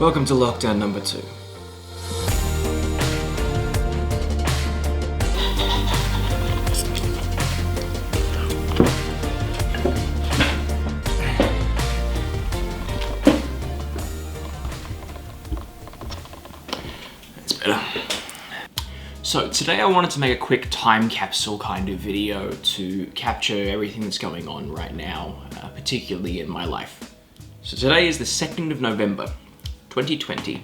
Welcome to lockdown number 2. That's better. So today I wanted to make a quick time capsule kind of video to capture everything that's going on right now, particularly in my life. So today is the 2nd of November, 2020,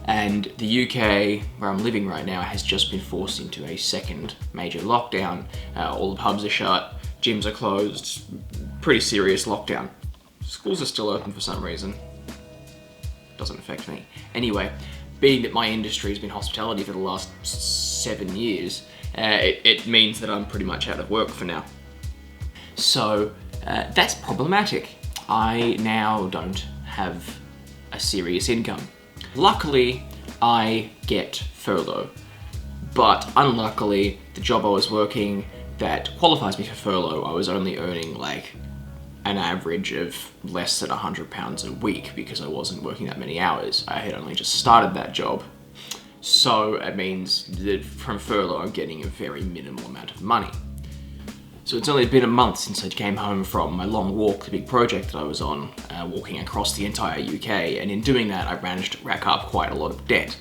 and the UK, where I'm living right now, has just been forced into a second major lockdown. All the pubs are shut, gyms are closed, pretty serious lockdown. Schools are still open for some reason. Doesn't affect me. Anyway, being that my industry has been hospitality for the last 7 years, it means that I'm pretty much out of work for now. So that's problematic. I now don't have a serious income. Luckily, I get furlough, but unluckily, the job I was working that qualifies me for furlough, I was only earning like an average of less than £100 a week because I wasn't working that many hours. I had only just started that job. So it means that from furlough, I'm getting a very minimal amount of money. So it's only been a month since I came home from my long walk, the big project that I was on, walking across the entire UK, and in doing that I managed to rack up quite a lot of debt.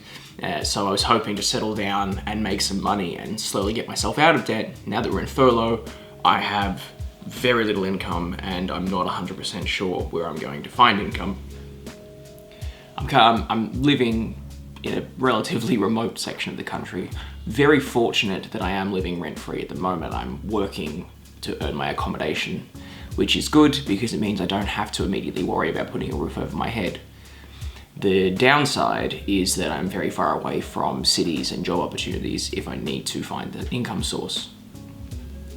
So I was hoping to settle down and make some money and slowly get myself out of debt. Now that we're in furlough, I have very little income and I'm not 100% sure where I'm going to find income. I'm living in a relatively remote section of the country. Very fortunate that I am living rent-free at the moment. I'm working to earn my accommodation, which is good because it means I don't have to immediately worry about putting a roof over my head. The downside is that I'm very far away from cities and job opportunities if I need to find an income source.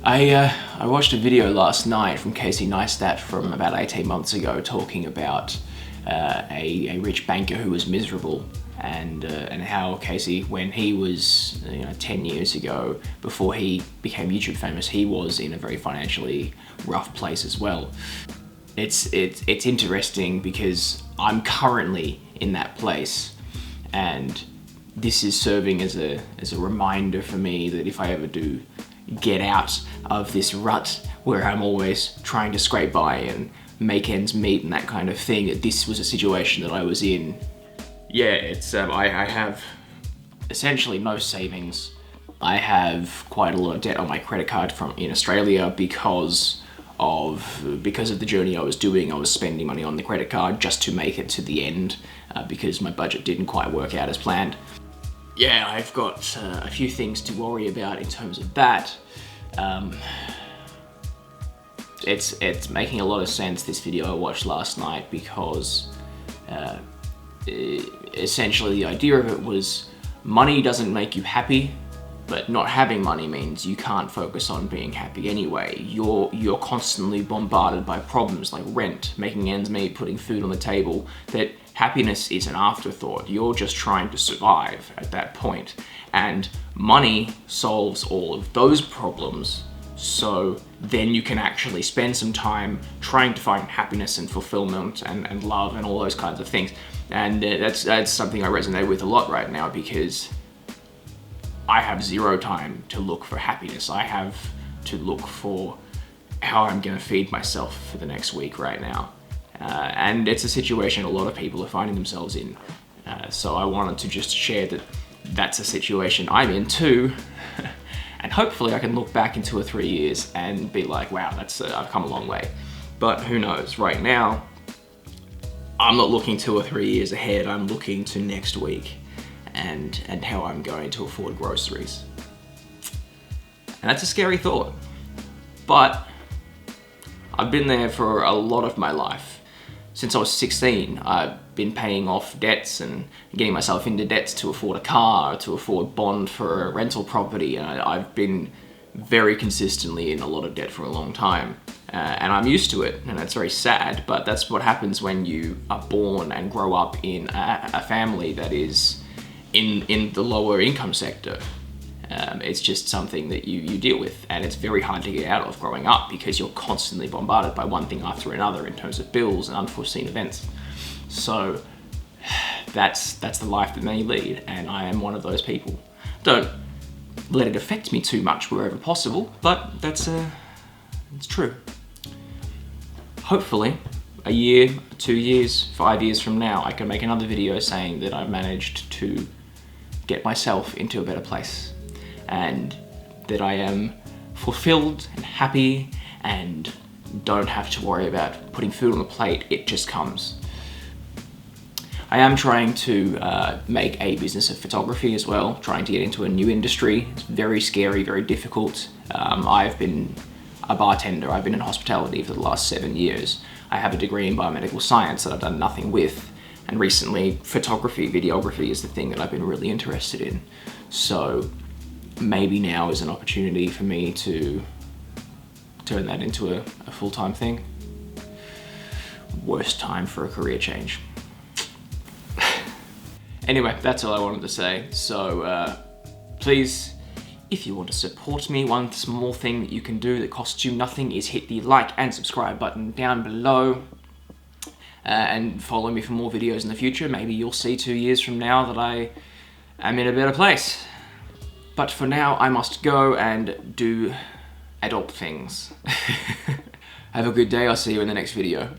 I watched a video last night from Casey Neistat from about 18 months ago talking about a rich banker who was miserable and how Casey, when he was 10 years ago, before he became YouTube famous, he was in a very financially rough place as well. It's interesting because I'm currently in that place, and this is serving as a reminder for me that if I ever do get out of this rut where I'm always trying to scrape by and make ends meet and that kind of thing, that this was a situation that I was in. Yeah, it's I have essentially no savings. I have quite a lot of debt on my credit card in Australia because of the journey I was doing. I was spending money on the credit card just to make it to the end because my budget didn't quite work out as planned. Yeah, I've got a few things to worry about in terms of that. It's making a lot of sense, this video I watched last night, because essentially the idea of it was money doesn't make you happy, but not having money means you can't focus on being happy anyway. You're constantly bombarded by problems like rent, making ends meet, putting food on the table, that happiness is an afterthought. You're just trying to survive at that point. And money solves all of those problems, so then you can actually spend some time trying to find happiness and fulfillment and love and all those kinds of things. And that's something I resonate with a lot right now, because I have zero time to look for happiness. I have to look for how I'm gonna feed myself for the next week right now. And it's a situation a lot of people are finding themselves in. So I wanted to just share that that's a situation I'm in too. And hopefully I can look back in 2 or 3 years and be like, wow, I've come a long way. But who knows, right now, I'm not looking 2 or 3 years ahead. I'm looking to next week and how I'm going to afford groceries. And that's a scary thought. But I've been there for a lot of my life. Since I was 16, I've been paying off debts and getting myself into debts to afford a car, to afford bond for a rental property, and I've been very consistently in a lot of debt for a long time. And I'm used to it, and it's very sad, but that's what happens when you are born and grow up in a family that is in the lower income sector. It's just something that you deal with, and it's very hard to get out of growing up because you're constantly bombarded by one thing after another in terms of bills and unforeseen events. So that's the life that many lead, and I am one of those people. Don't let it affect me too much wherever possible, but it's true. Hopefully, a year, 2 years, 5 years from now, I can make another video saying that I've managed to get myself into a better place, and that I am fulfilled and happy and don't have to worry about putting food on the plate, it just comes. I am trying to make a business of photography as well, trying to get into a new industry. It's very scary, very difficult. I've been a bartender, I've been in hospitality for the last 7 years. I have a degree in biomedical science that I've done nothing with, and recently photography, videography is the thing that I've been really interested in. So maybe now is an opportunity for me to turn that into a full-time thing. Worst time for a career change. Anyway, that's all I wanted to say. So please, if you want to support me, one small thing that you can do that costs you nothing is hit the like and subscribe button down below. And follow me for more videos in the future. Maybe you'll see 2 years from now that I am in a better place. But for now, I must go and do adult things. Have a good day, I'll see you in the next video.